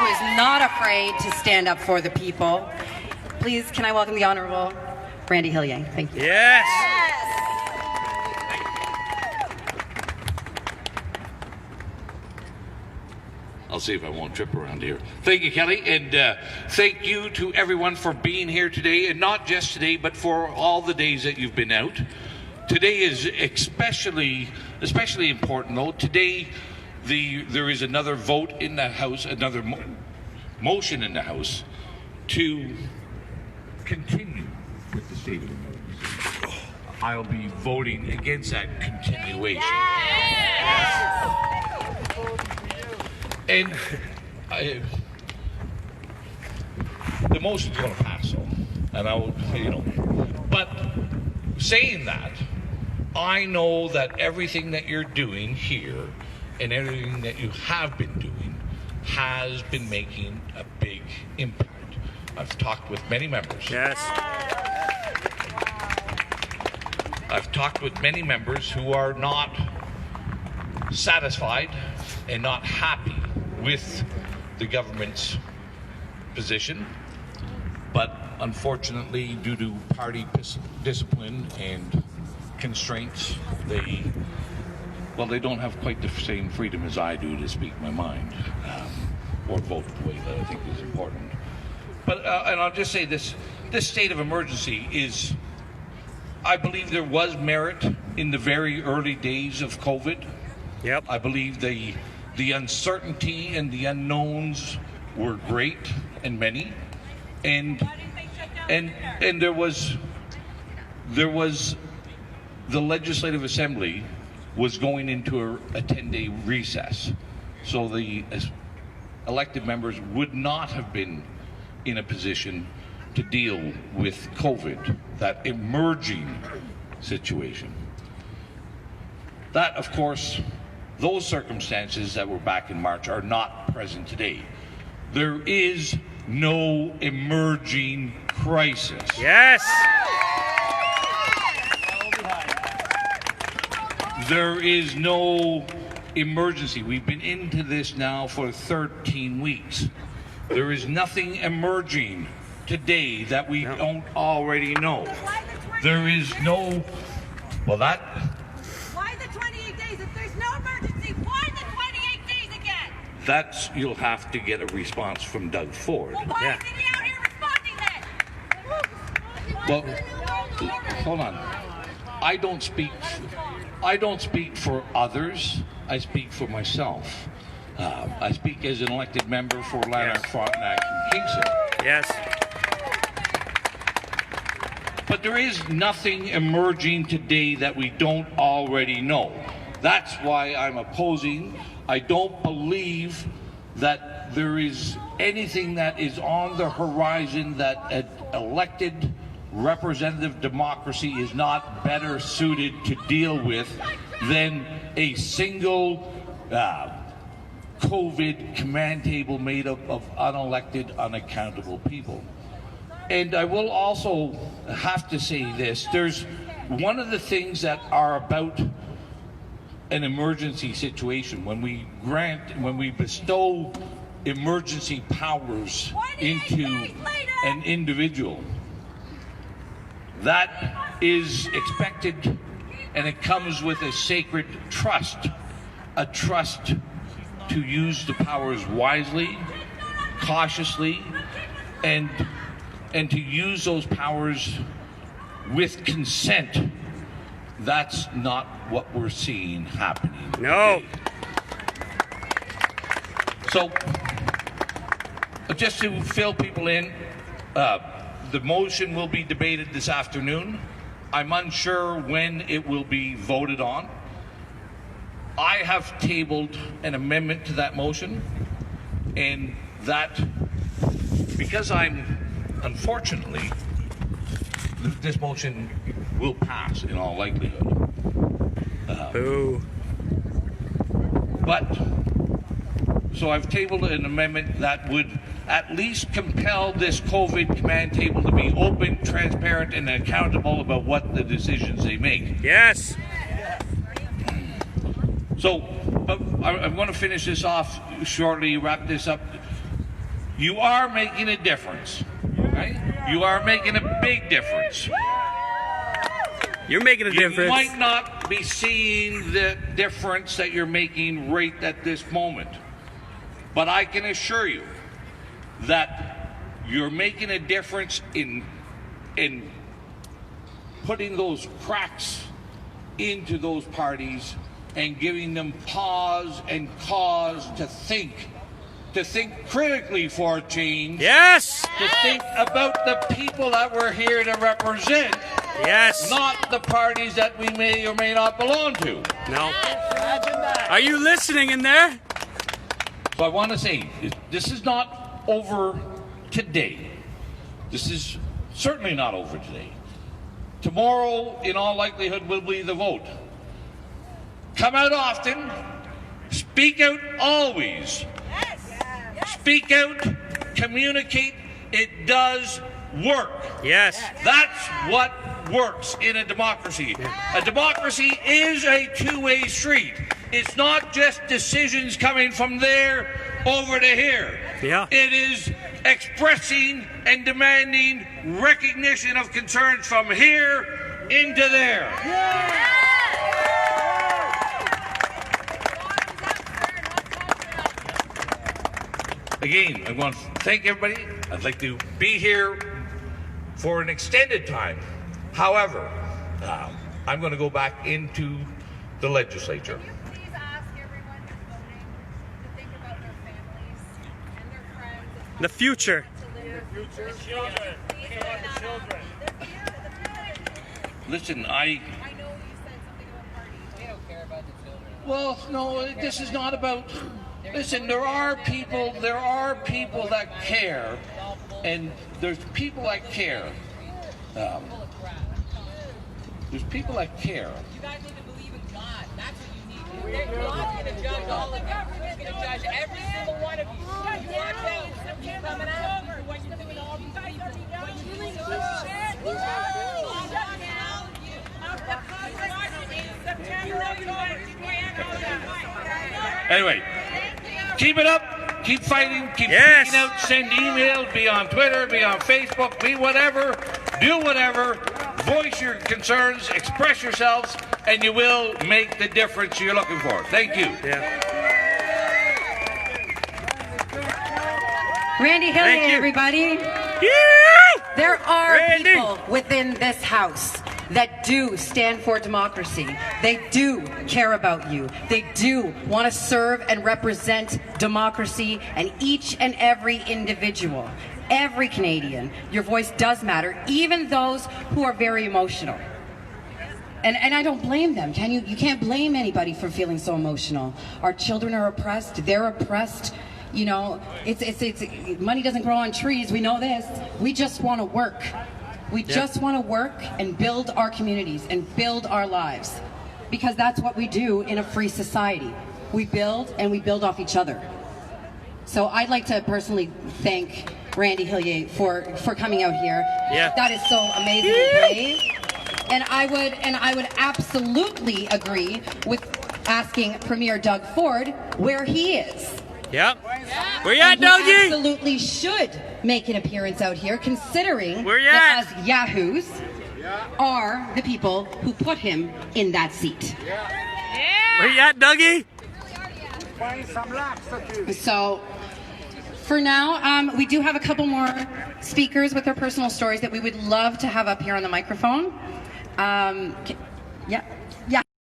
is not afraid to stand up for the people. Please, can I welcome the Honourable Randy Hillier? Thank you. Yes. I'll see if I won't trip around here. Thank you, Kelly, and thank you to everyone for being here today, and not just today, but for all the days that you've been out. Today is especially important, though. Today, there is another vote in the House, another motion in the House to continue with the state of emergency. I'll be voting against that continuation. And the motion's going to pass, so, and but saying that, I know that everything that you're doing here and everything that you have been doing has been making a big impact. I've talked with many members. Yes. I've talked with many members who are not satisfied and not happy with the government's position, but unfortunately, due to party discipline and constraints, they don't have quite the same freedom as I do to speak my mind or vote the way that I think is important. But and I'll just say this state of emergency is, I believe there was merit in the very early days of COVID. Yep. I believe the uncertainty and the unknowns were great and many, and there was the Legislative Assembly was going into a 10-day recess, so the elected members would not have been in a position to deal with COVID, that emerging situation. That, of course, those circumstances that were back in March are not present today. There is no emerging crisis. Yes. There is no emergency. We've been into this now for 13 weeks. There is nothing emerging today that we don't already know. There is no, Why the 28 days? If there's no emergency, why the 28 days again? that's, you'll have to get a response from Doug Ford. Well, why isn't he out here responding then? Well, hold on. I don't speak for others. I speak for myself. I speak as an elected member for Lanark, Frontenac, and Kingston. Yes. But there is nothing emerging today that we don't already know. That's why I'm opposing. I don't believe that there is anything that is on the horizon that an elected representative democracy is not better suited to deal with than a single COVID command table made up of unelected, unaccountable people. And I will also have to say this, there's one of the things that are about an emergency situation, when we bestow emergency powers into an individual, that is expected, and it comes with a sacred trust, a trust to use the powers wisely, cautiously, and to use those powers with consent. That's not what we're seeing happening. No. Today. So, just to fill people in, the motion will be debated this afternoon. I'm unsure when it will be voted on. I have tabled an amendment to that motion, and that, because unfortunately, this motion will pass in all likelihood. Boo. So I've tabled an amendment that would at least compel this COVID command table to be open, transparent, and accountable about what the decisions they make. Yes. So, but I'm going to finish this off shortly, wrap this up. you are making a difference, right? You are making a big difference. You're making a You difference. might not be seeing the difference that you're making right at this moment, but I can assure you that you're making a difference in putting those cracks into those parties and giving them pause and cause to think critically for change. Yes. To think about the people that we're here to represent, Yes. not the parties that we may or may not belong to. No. Are you listening in there? So I want to say, this is not over today. This is certainly not over today. Tomorrow, in all likelihood, will be the vote. Come out often. Speak out always. Speak out. Communicate. It does work. Yes. That's what works in a democracy. A democracy is a two-way street. It's not just decisions coming from there over to here. Yeah. It is expressing and demanding recognition of concerns from here into there. Again, I want to thank everybody. I'd like to be here for an extended time. However, I'm going to go back into the legislature. Can you please ask everyone who's voting to think about their families and their friends and The future. the children. Listen, I know you said something about parties. We don't care about the children. well, no, this is not about. Listen, there are people that care, and there's people that care. There's people that care. You guys need to believe in God. That's what you need. God's going to judge all of you. He's going to judge every single one of you. You are saying something's coming after you. What you're doing to all these people. What you're doing to Anyway, keep it up. Keep fighting. Keep Yes. speaking out. Send emails. Be on Twitter. Be on Facebook. Be whatever. Do whatever. Voice your concerns. Express yourselves, and you will make the difference you're looking for. Thank you. Yeah. Randy Thank Hillier, you. everybody. Yeah. There are Randy. people within this house that do stand for democracy. They do care about you. They do want to serve and represent democracy and each and every individual. Every Canadian, your voice does matter, even those who are very emotional. And I don't blame them, can you? You can't blame anybody for feeling so emotional. Our children are oppressed, they're oppressed. You know, it's money doesn't grow on trees, we know this. We just want to work. We just want to work and build our communities and build our lives. Because that's what we do in a free society. We build and we build off each other. So I'd like to personally thank Randy Hillier for coming out here. Yeah. That is so amazingly brave. And I would absolutely agree with asking Premier Doug Ford where he is. Yep. Where you at, And he Dougie? absolutely should make an appearance out here, considering Where you that at? us yahoos are the people who put him in that seat. Where you at, Dougie? So, for now, we do have a couple more speakers with their personal stories that we would love to have up here on the microphone. Yeah.